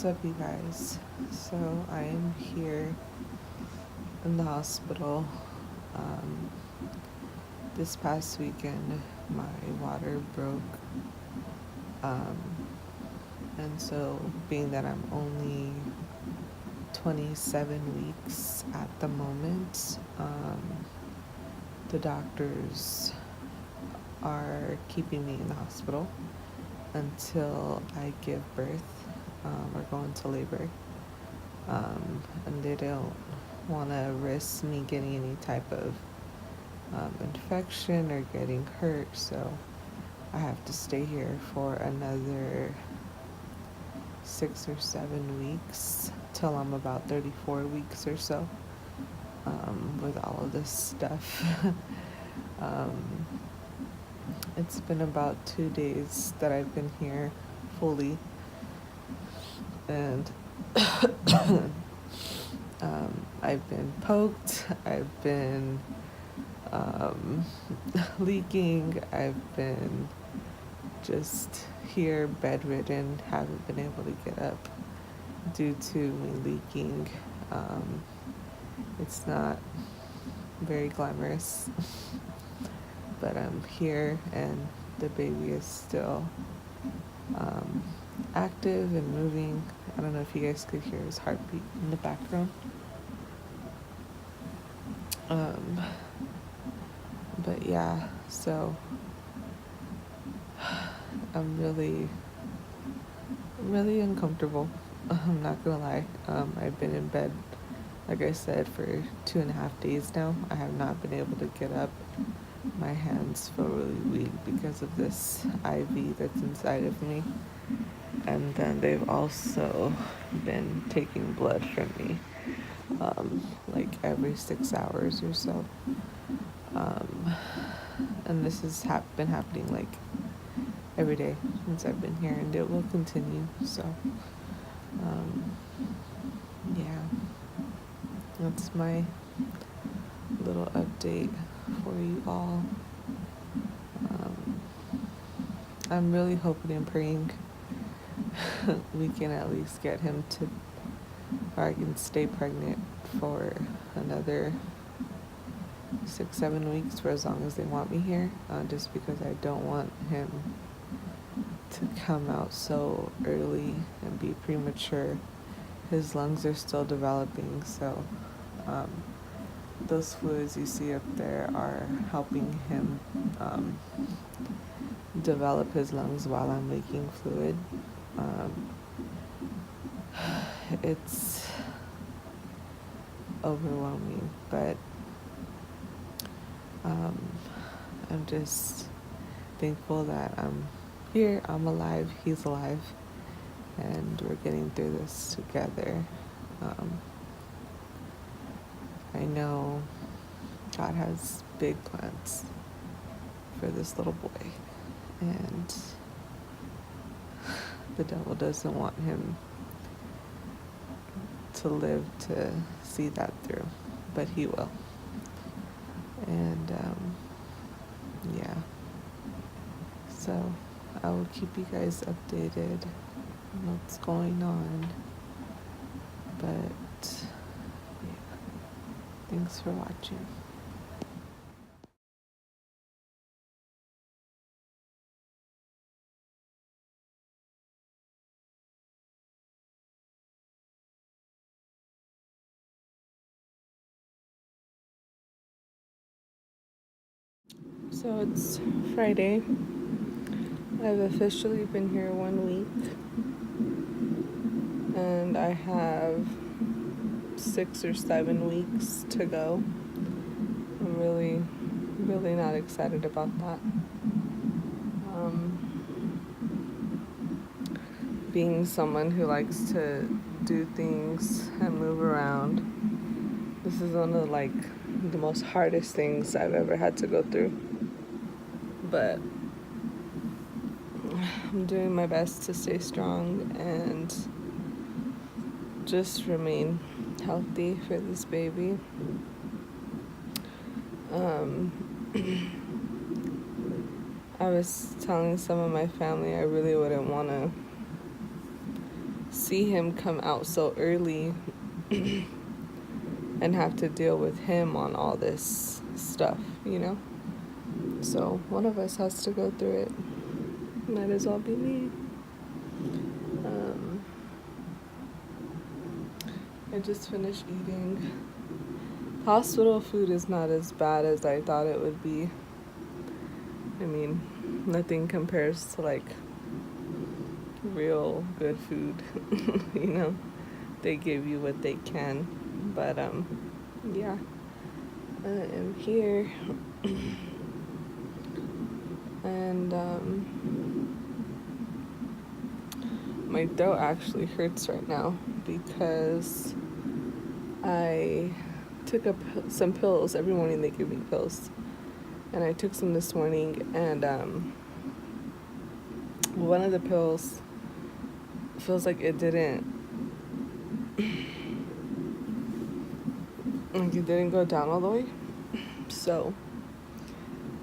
What's up, you guys? So, I am here in the hospital. Um, this past weekend, my water broke. Um, and so, being that I'm only 27 weeks at the moment, the doctors are keeping me in the hospital until I give birth or go into labor. And they don't want to risk me getting any type of infection or getting hurt, so I have to stay here for another 6 or 7 weeks till I'm about 34 weeks or so, with all of this stuff. um, it's been about 2 days that I've been here fully, and I've been poked, I've been leaking, I've been just here bedridden, haven't been able to get up due to me leaking. It's not very glamorous, but I'm here and the baby is still active and moving. I don't know if you guys could hear his heartbeat in the background. But yeah, so I'm really uncomfortable. I'm not gonna lie. I've been in bed, like I said, for 2.5 days now. I have not been able to get up. My hands feel really weak because of this IV that's inside of me. And then they've also been taking blood from me, like every 6 hours or so. And this has been happening like every day since I've been here, and it will continue. So, yeah, that's my little update for you all. I'm really hoping and praying we can at least get him to, or I can stay pregnant for another 6, 7 weeks, for as long as they want me here, just because I don't want him to come out so early and be premature. His lungs are still developing, so those fluids you see up there are helping him develop his lungs while I'm leaking fluid. It's overwhelming, but I'm just thankful that I'm here, I'm alive, he's alive, and we're getting through this together. I know God has big plans for this little boy, and the devil doesn't want him to live to see that through, but he will. And yeah, so I will keep you guys updated on what's going on, but yeah, thanks for watching. So it's Friday. I've officially been here 1 week, and I have 6 or 7 weeks to go. I'm really not excited about that. Being someone who likes to do things and move around, this is one of the most hardest things I've ever had to go through. But I'm doing my best to stay strong and just remain healthy for this baby. I was telling some of my family I really wouldn't want to see him come out so early and have to deal with him on all this stuff, you know? So one of us has to go through it. Might as well be me. I just finished eating. Hospital food is not as bad as I thought it would be. I mean, nothing compares to like real good food. You know, they give you what they can. But yeah, I am here. And my throat actually hurts right now because I took some pills. Every morning they give me pills, and I took some this morning, and one of the pills feels like it didn't go down all the way, so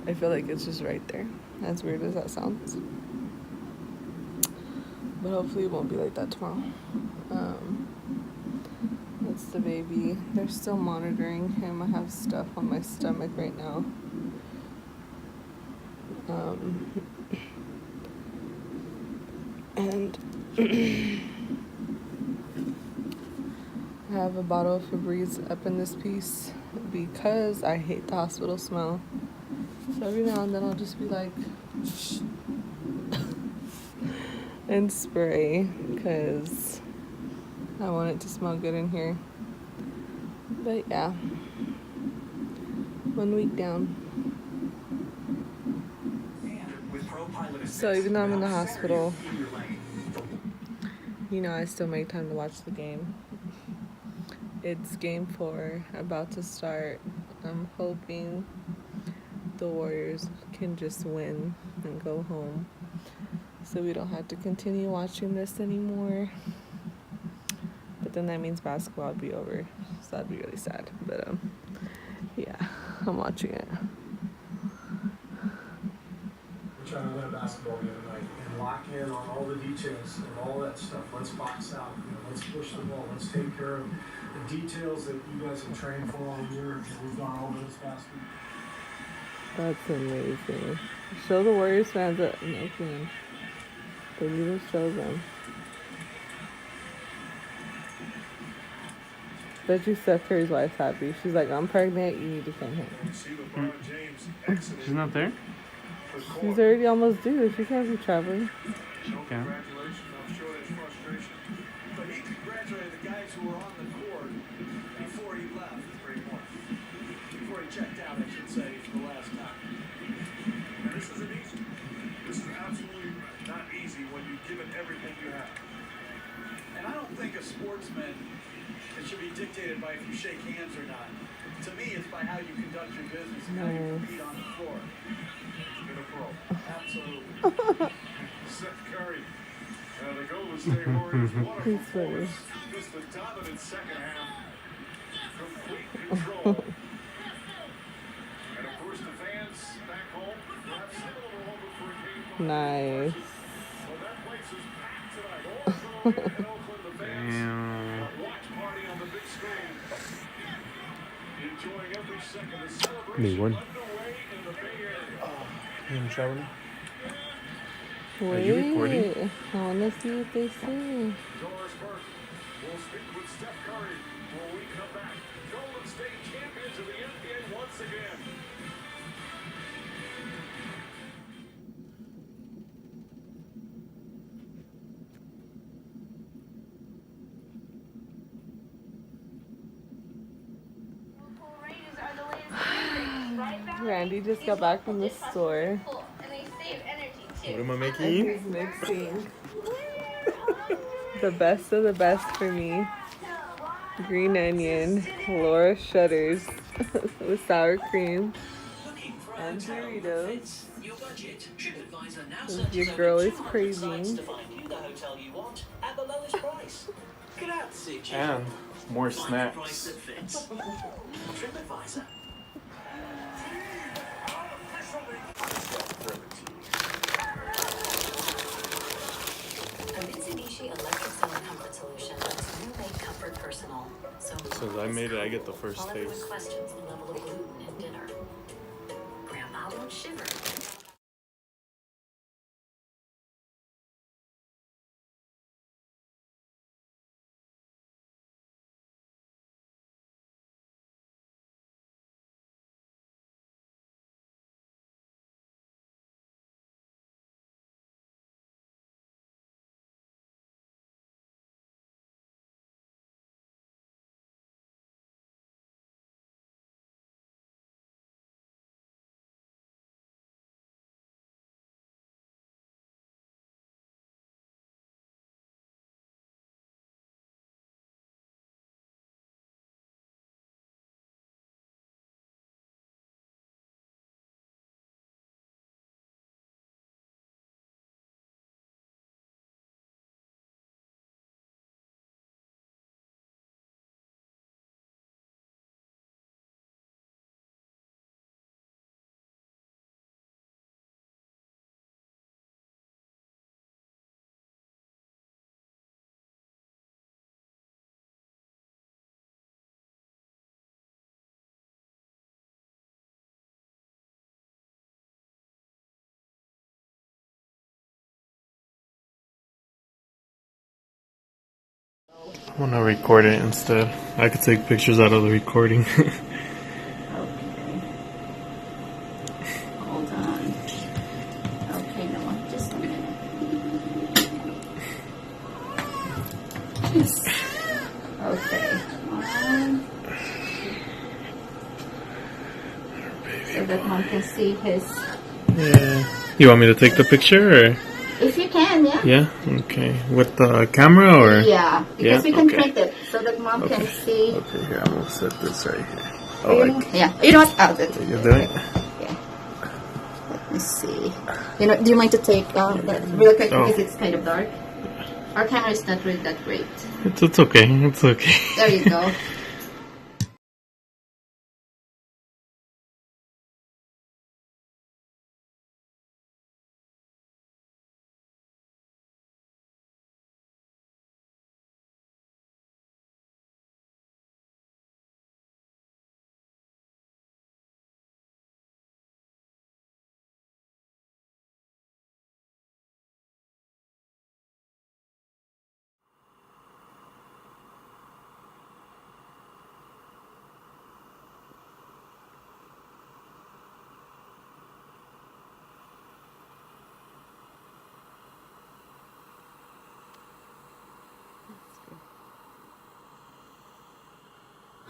I feel like it's just right there, as weird as that sounds, but hopefully it won't be like that tomorrow. That's the baby. They're still monitoring him. I have stuff on my stomach right now. And I have a bottle of Febreze up in this piece because I hate the hospital smell. So every now and then I'll just be like, and spray, because I want it to smell good in here. But yeah, 1 week down. So even though I'm in the hospital, you know, I still make time to watch the game. It's game 4, about to start. I'm hoping the Warriors can just win and go home, so we don't have to continue watching this anymore. But then that means basketball would be over, so that'd be really sad. But yeah, I'm watching it. We're trying to win a basketball game tonight and lock in on all the details and all that stuff. Let's box out. You know, let's push the ball. Let's take care of the details that you guys have trained for all year. And we've gone over this past week. That's amazing. Show the Warriors fans that no can. They need to show them. Bet you Steph Curry's wife's happy. She's like, I'm pregnant, you need to come home. She's not there? She's already almost due. She can't be traveling. Okay. I'm sure there's frustration. But he congratulated the guys who were on the court before he left. Before he checked out, I should say, for the last time. And this isn't easy. This is absolutely not easy when you've given everything you have. And I don't think a sportsman, it should be dictated by if you shake hands or not. To me, it's by how you conduct your business and how you compete on the floor. You're a pro. Absolutely. Steph Curry. The Golden State Warriors, wonderful force. Just a dominant second half. Complete control. And of course, the fans back home will have similar over for a game. Nice. Well, that place is packed tonight. All from in Oakland, the fans. A watch party on the big screen. Enjoying every second of celebration underway in the Bay Area. You in trouble? Wait, Are you recording? I want to see what they say. Doris Burke will speak with Steph Curry when we come back. Golden State champions of the NBA once again. Randy just got back from the store. What am I And making? he's mixing the best of the best for me. Green onion, Laura Shutters with sour cream, and Doritos. Your girl is craving. And more snacks. From Mitsubishi Electric Cell Comfort solution that's new made comfort personal. So Since I made it, I get the first while everyone taste. questions the level of gluten in dinner, Grandma won't shiver. I'm gonna record it instead. I could take pictures out of the recording. Okay. Hold on. Okay, no, just a minute. Yes. Okay. So that mom can see his. Yeah. You want me to take the picture, or? If you can, yeah. Yeah. Okay. With the camera, or? Yeah, because Yeah? we can Okay. print it so that mom can see. Okay. Here, I'm gonna set this right here. Oh, like Yeah. You know what? I'll do it. you do it. Yeah. Let me see. You know, do you mind to take that real quick Oh. because it's kind of dark? Our camera is not really that great. It's okay. It's okay. There you go.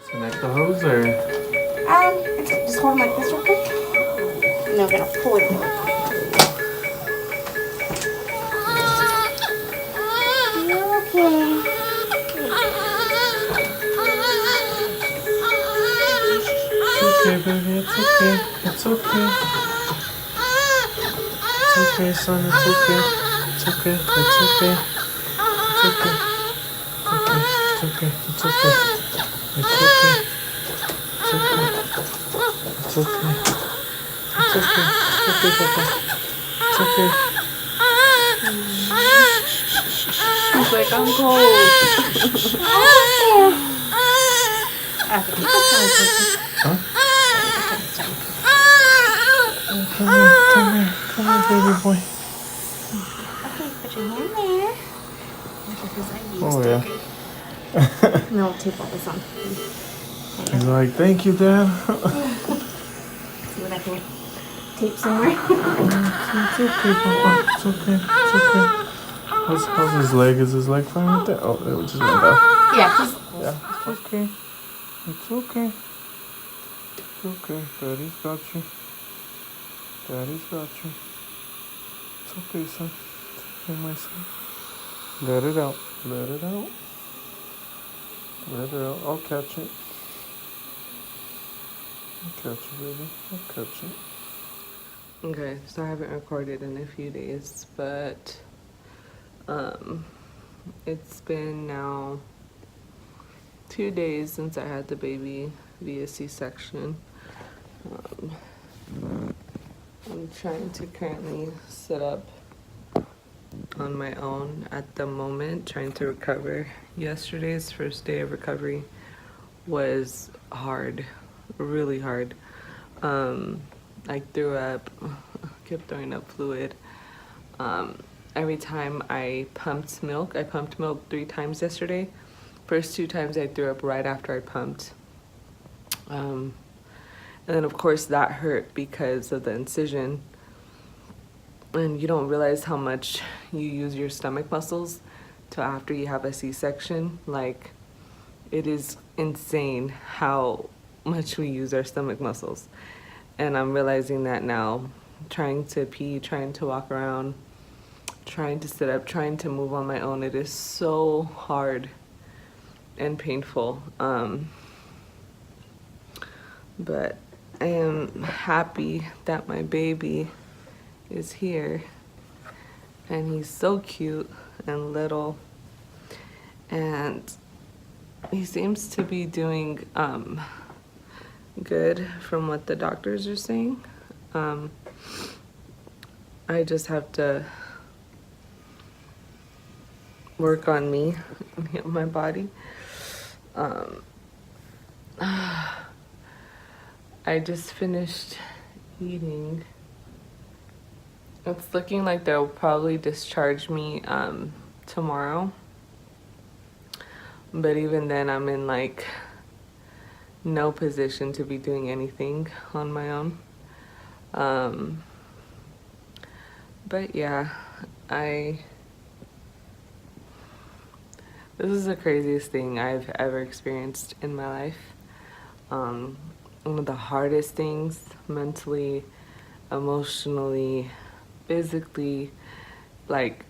Connect the hose, or? Just hold like this real quick. And I'm gonna pull it over. You're okay. Okay, baby. It's okay. It's okay. It's okay, son. It's okay. It's okay. It's okay. It's okay. It's okay. It's okay. It's okay. It's okay. It's okay. It's okay. It's okay, Papa. It's okay. He's like, I'm cold. Huh? Come here. Come here. Come here, baby boy. Okay, put your hand there. Oh, yeah. No, tape all this on. He's like, thank you, Dad. See what I can tape somewhere. It's okay, Papa. It's okay. It's okay. How's his leg? Is his leg fine with that? Oh, it just went off. Yeah, just Yeah, it's okay. It's okay. It's okay. Daddy's got you. Daddy's got you. It's okay, son. It's okay, my son. Let it out. Let it out. Let it out. I'll catch it. I'll catch it, baby. I'll catch it. Okay, so I haven't recorded in a few days, but it's been now 2 days since I had the baby via C-section. I'm trying to currently set up on my own at the moment, trying to recover. Yesterday's first day of recovery was hard, really hard. I threw up, kept throwing up fluid. Every time I pumped milk 3 times yesterday. First 2 times I threw up right after I pumped. And then of course that hurt because of the incision. And you don't realize how much you use your stomach muscles till after you have a C-section. Like, it is insane how much we use our stomach muscles. And I'm realizing that now, trying to pee, trying to walk around, trying to sit up, trying to move on my own. It is so hard and painful. But I am happy that my baby is here, and he's so cute and little, and he seems to be doing good from what the doctors are saying. I just have to work on me and heal my body. I just finished eating. It's looking like they'll probably discharge me tomorrow. But even then, I'm in like no position to be doing anything on my own. But yeah, this is the craziest thing I've ever experienced in my life. One of the hardest things, mentally, emotionally, physically. Like,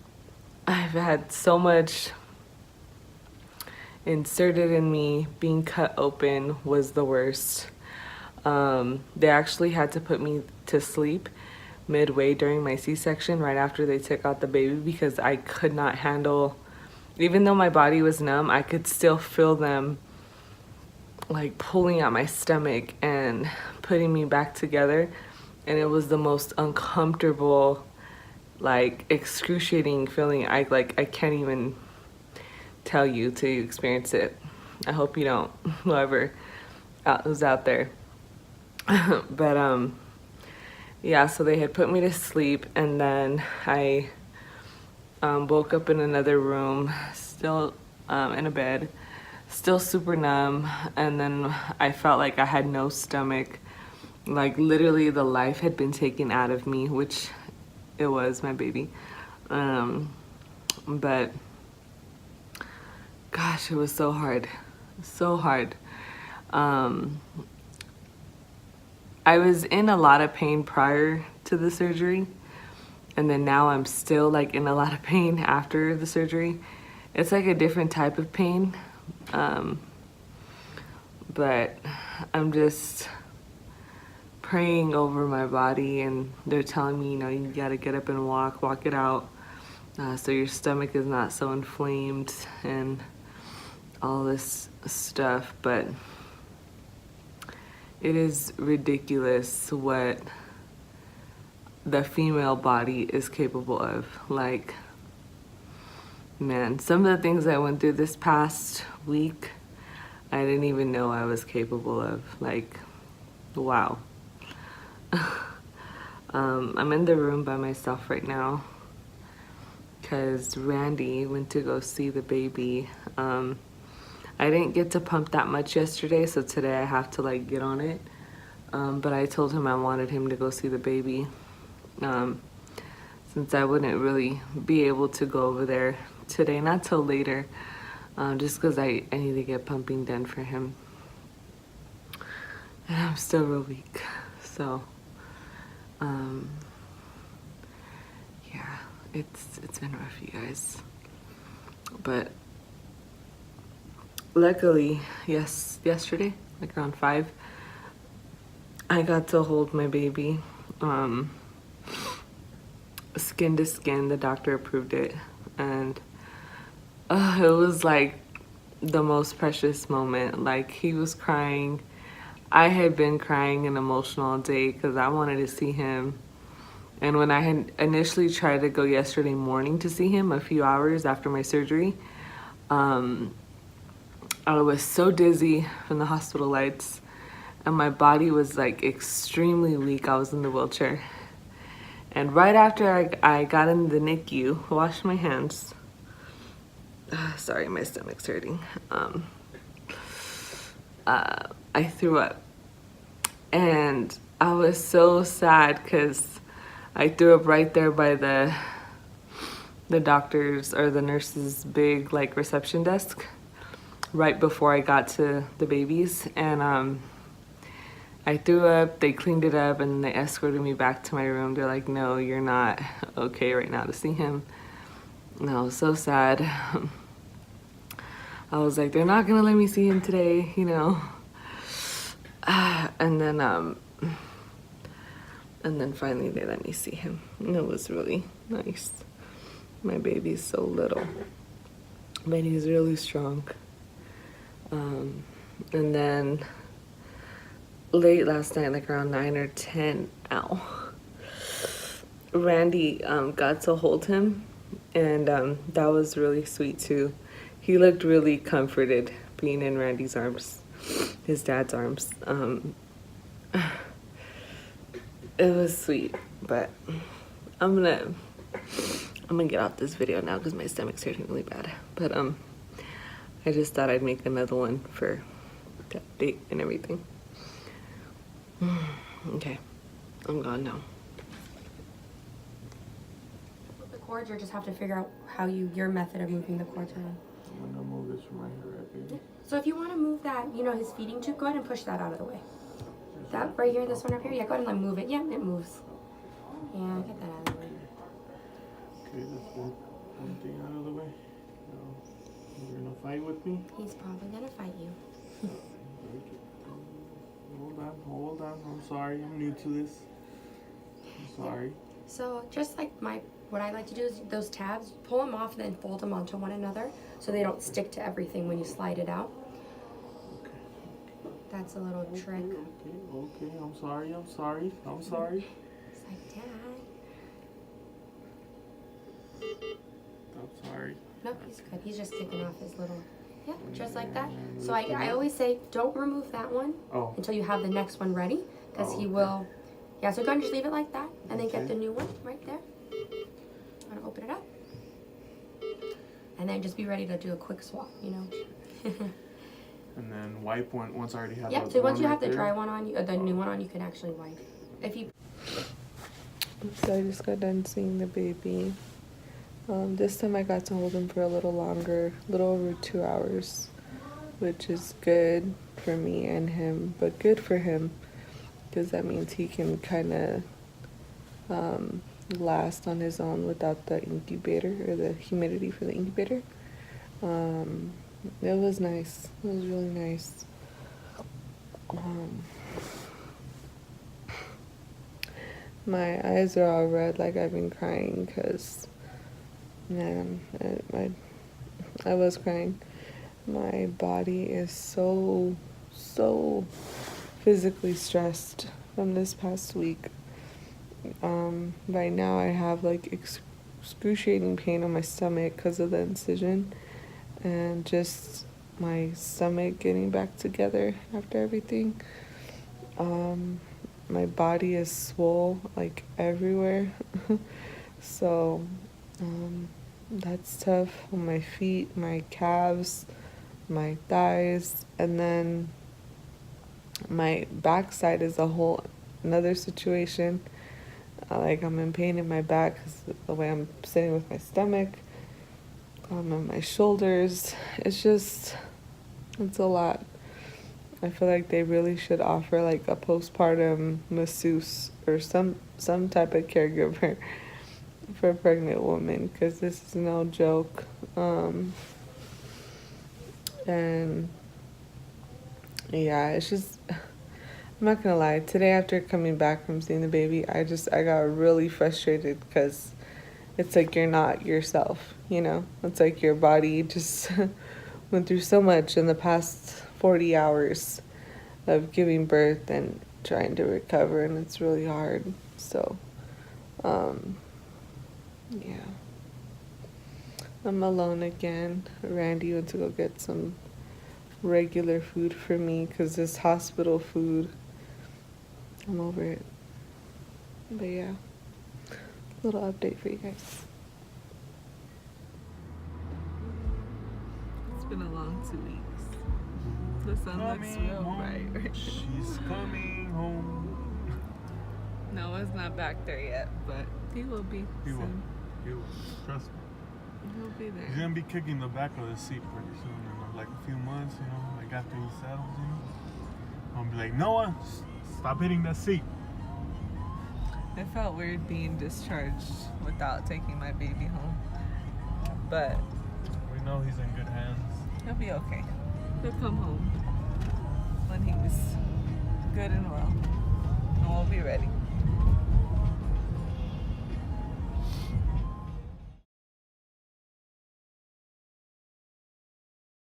I've had so much inserted in me. Being cut open was the worst. They actually had to put me to sleep midway during my C-section, right after they took out the baby, because I could not handle, even though my body was numb, I could still feel them like pulling at my stomach and putting me back together. And it was the most uncomfortable, like excruciating feeling. I can't even tell you till you experience it. I hope you don't, whoever was out there. But yeah, so they had put me to sleep, and then I woke up in another room, still in a bed, still super numb, and then I felt like I had no stomach. Like, literally the life had been taken out of me, which it was my baby. But gosh, it was so hard, so hard. I was in a lot of pain prior to the surgery, and then now I'm still like in a lot of pain after the surgery. It's like a different type of pain, but I'm just praying over my body, and they're telling me, you know, you gotta get up and walk it out, so your stomach is not so inflamed and all this stuff. But it is ridiculous what the female body is capable of. Like, man, some of the things I went through this past week, I didn't even know I was capable of. Like, wow. I'm in the room by myself right now because Randy went to go see the baby. I didn't get to pump that much yesterday, so today I have to like get on it. But I told him I wanted him to go see the baby, since I wouldn't really be able to go over there today, not till later, just because I need to get pumping done for him. And I'm still real weak, so yeah, it's been rough, you guys. But luckily, yesterday, like around 5, I got to hold my baby, skin to skin. The doctor approved it, and it was like the most precious moment. Like, he was crying. I had been crying and emotional all day because I wanted to see him, And when I had initially tried to go yesterday morning to see him a few hours after my surgery, I was so dizzy from the hospital lights and my body was like extremely weak. I was in the wheelchair. And right after I got in the NICU, washed my hands. Sorry, my stomach's hurting. I threw up. And I was so sad because I threw up right there by the doctor's or the nurse's big like reception desk right before I got to the babies. And I threw up, they cleaned it up, and they escorted me back to my room. They're like, no, you're not okay right now to see him. And I was so sad. I was like, they're not gonna let me see him today, you know. And then finally they let me see him. And it was really nice. My baby's so little, but he's really strong. And then late last night, like around 9 or 10, Randy got to hold him, and that was really sweet too. He looked really comforted being in Randy's arms, his dad's arms. It was sweet, but I'm gonna get off this video now because my stomach's hurting really bad. But I just thought I'd make another one for the update and everything. Okay, I'm gone now. The cords, or just have to figure out how your method of moving the cords around. I'm gonna move this from right here, right there. So if you want to move that, you know, his feeding tube, go ahead and push that out of the way. That right here, this one up here, yeah, go ahead and like move it. Yeah, it moves. Yeah, get that out of the way. Okay, that's one thing out of the way. Now, you're gonna fight with me? He's probably gonna fight you. Hold on. I'm sorry. I'm new to this. I'm sorry. So just like what I like to do is those tabs, pull them off and then fold them onto one another so they don't stick to everything when you slide it out. That's a little trick. Okay. I'm sorry. It's like, Dad. I'm sorry. No, he's good. He's just taking off his little, yeah, just like that. So I always say, don't remove that one until you have the next one ready, because he will, yeah, so go ahead and just leave it like that, and then get the new one right there. I'm gonna open it up. And then just be ready to do a quick swap, you know. And then wipe one once I already have. Yeah, so once you have the dry one on, the new one on, you can actually wipe. If you. So I just got done seeing the baby. This time I got to hold him for a little longer, a little over 2 hours, which is good for me and him, but good for him because that means he can kind of last on his own without the incubator or the humidity for the incubator. It was nice. It was really nice. My eyes are all red, like I've been crying because, man, I was crying. My body is so physically stressed from this past week. Right now I have like excruciating pain on my stomach because of the incision and just my stomach getting back together after everything. My body is swole like everywhere. So that's tough on my feet, my calves, my thighs, and then my backside is a whole another situation. Like I'm in pain in my back because the way I'm sitting with my stomach, and my shoulders. It's a lot. I feel like they really should offer like a postpartum masseuse or some type of caregiver for a pregnant woman, because this is no joke. And yeah, it's just, I'm not gonna lie, today after coming back from seeing the baby, I got really frustrated because it's like you're not yourself, you know? It's like your body just went through so much in the past 40 hours of giving birth and trying to recover, and it's really hard. So Yeah. I'm alone again. Randy went to go get some regular food for me because this hospital food, I'm over it. But yeah, little update for you guys. It's been a long 2 weeks. The sun looks real bright. She's coming home. Noah's not back there yet, but he will be He will. soon. He will. Trust me. He'll be He's there. gonna be kicking the back of the seat pretty soon, like a few months, like after he settles, I'm gonna be like, Noah, stop hitting that seat. It felt weird being discharged without taking my baby home, but We know he's in good hands. he'll be okay. He'll come home when he's good and well, and we'll be ready.